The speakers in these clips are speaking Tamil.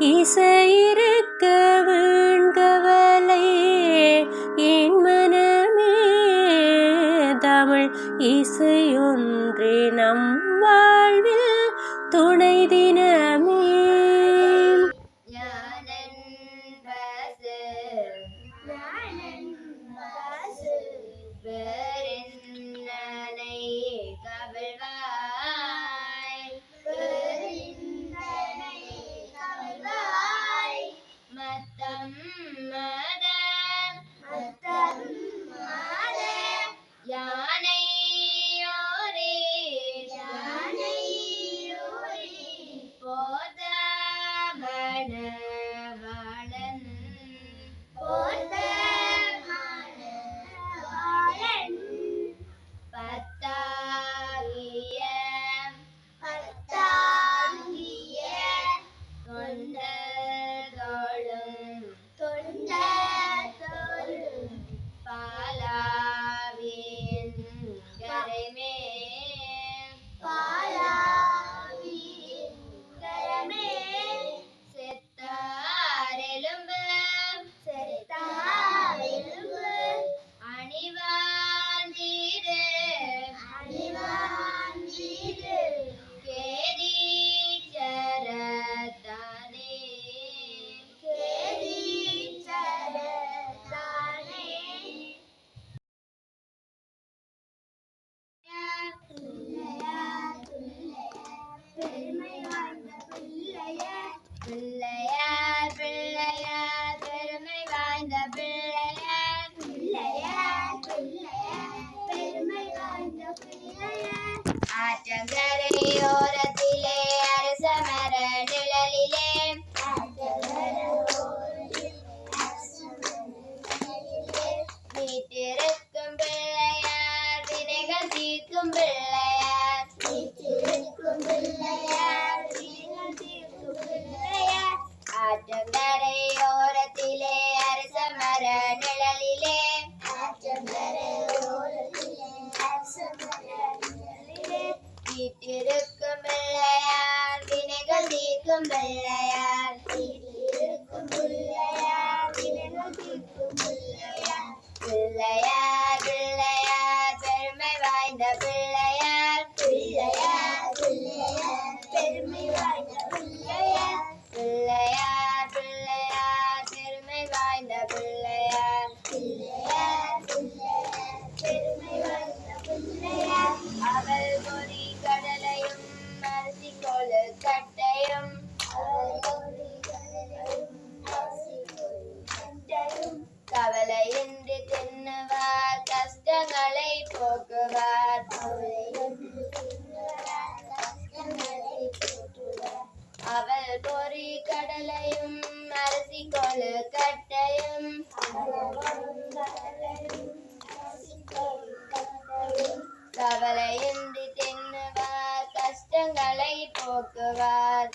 இசையிருக்க வீண்கவலை என் மனமே தமிழ் இசையொன்றே நம் வாழ்வில் துணை தினமே. பிள்ளையார் பிள்ளையார் பெருமை வாய்ந்த பிள்ளையார், பிள்ளையார் பிள்ளையார் பெருமை வாய்ந்த பிள்ளையார். ஆற்றங்கரையோரத்திலே அரசமர நிழலிலே, வீட்டிருக்கும் பிள்ளையார் வினைகள் தீர்க்கும் பிள்ளையார், வீட்டிருக்கும் பிள்ளையார் வினைகள் தீர்க்கும் பிள்ளையார். ஆற்றங்கரையோரத்திலே அரசமர நிழலிலே, ஆற்றங்கரையோரத்திலே அரசமர நிழலிலே, வீட்டிருக்கும் பிள்ளையார் வினைகள் தீர்க்கும் பிள்ளையார், வீட்டிருக்கும் பிள்ளையார் வினைகள் தீர்க்கும் பிள்ளையார். பிள்ளையார் பிள்ளையார் பெருமை வாய்ந்த பிள்ளையார், பிள்ளையார் பிள்ளையார் பெருமை வாய்ந்த பிள்ளையார், பிள்ளையார் பிள்ளையார் பெருமை வாய்ந்த பிள்ளையார், பிள்ளையார் பிள்ளையார் பெருமை வாய்ந்த பிள்ளையார். அவள் பொறி கடலையும் அரிசி கொழு கட்டையும், கவலையின்றி தின்னுவார் கஷ்டங்களை போக்குவார், அவள் பொறி கடலையும் அரிசி கொழு கட்டையும், கவலையின்றி தின்னுவார் கஷ்டங்களை போக்குவார்,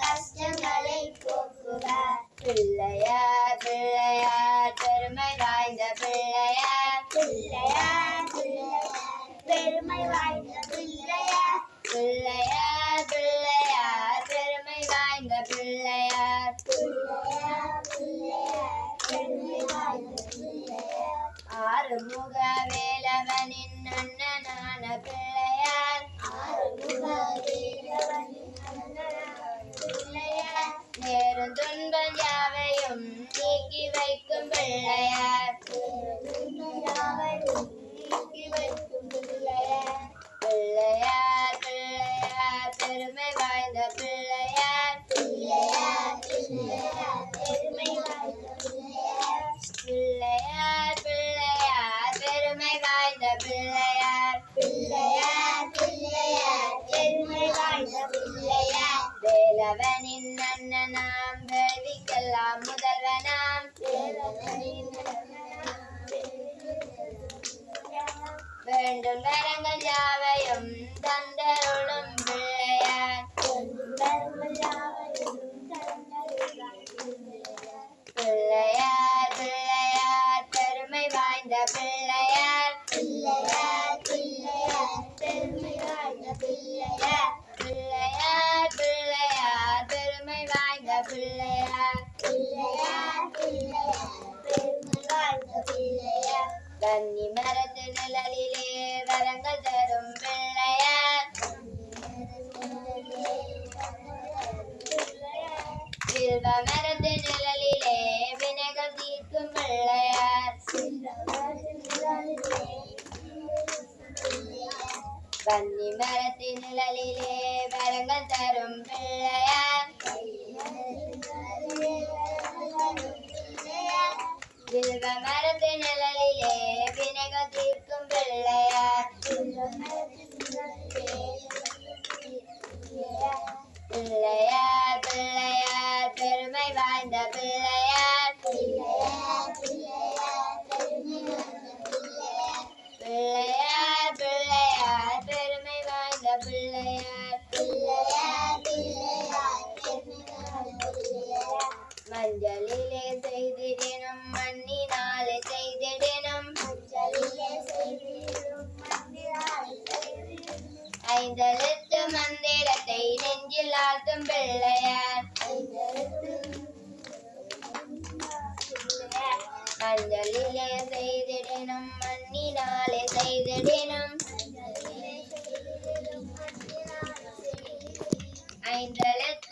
கஷ்டங்களை போக்குவார். பிள்ளையார் பிள்ளையார் பெருமை வாய்ந்த பிள்ளையார், பிள்ளையார் பிள்ளையார் பெருமை வாய்ந்த பிள்ளையார், பிள்ளையார் பிள்ளையார் பெருமை வாய்ந்த பிள்ளையார், பிள்ளையார் பிள்ளையார் பெருமை வாய்ந்த பிள்ளையார். ஆறுமுக வேலவனின் அண்ணனான பிள்ளையார், ஆறுமுக வேலவனின் அண்ணனான பிள்ளையார், நேரும் துன்பம் யாவையும் நீக்கி வைக்கும் பிள்ளையார், நீக்கி வைக்கும் பிள்ளையார். பிள்ளையார் பிள்ளையார் பெருமை வாய்ந்த பிள்ளையார், பிள்ளையார் பிள்ளையார் பெருமை வாய்ந்த பிள்ளையார், பிள்ளையார் பிள்ளையார் பெருமை வாய்ந்த பிள்ளையார், பிள்ளையார் பிள்ளையார் பெருமை வாய்ந்த பிள்ளையார். வேலவனின் அண்ணனாம் வேள்விக்கெல்லாம் முதல்வனாம், வேலவனின் வேண்டும் வரங்கள் யாவையும் தந்தருளும் பிள்ளையார், பிள்ளையார் பிள்ளையார் பெருமை வாய்ந்த பிள்ளையார், பிள்ளையார் பிள்ளையார் பெருமை வாய்ந்த பிள்ளையார், பிள்ளையார் பிள்ளையார் மரத்து நிழலிலே வினைகள் தீர்க்கும் பிள்ளையார் வன்னி மரத்து நிழலிலே வரங்கள் தரும் பிள்ளையார் வில்வ மரத்து நிழலிலே வினைகள் தீர்க்கும் பிள்ளையார் பிள்ளையார் பிள்ளையார் பெருமை வாய்ந்த பிள்ளையார் பிள்ளையார் பிள்ளையார் பெருமை வாய்ந்த பிள்ளையார் மஞ்சளிலே செய்திடனும் மண்ணினாலே செய்திடனும் ஐந்தெழுத்து மந்திரத்தை நெஞ்சில் ஆழ்த்தும் பிள்ளையார் மஞ்சளிலே செய்திடனும் மண்ணினாலே செய்திடனும் ஐந்தெழுத்து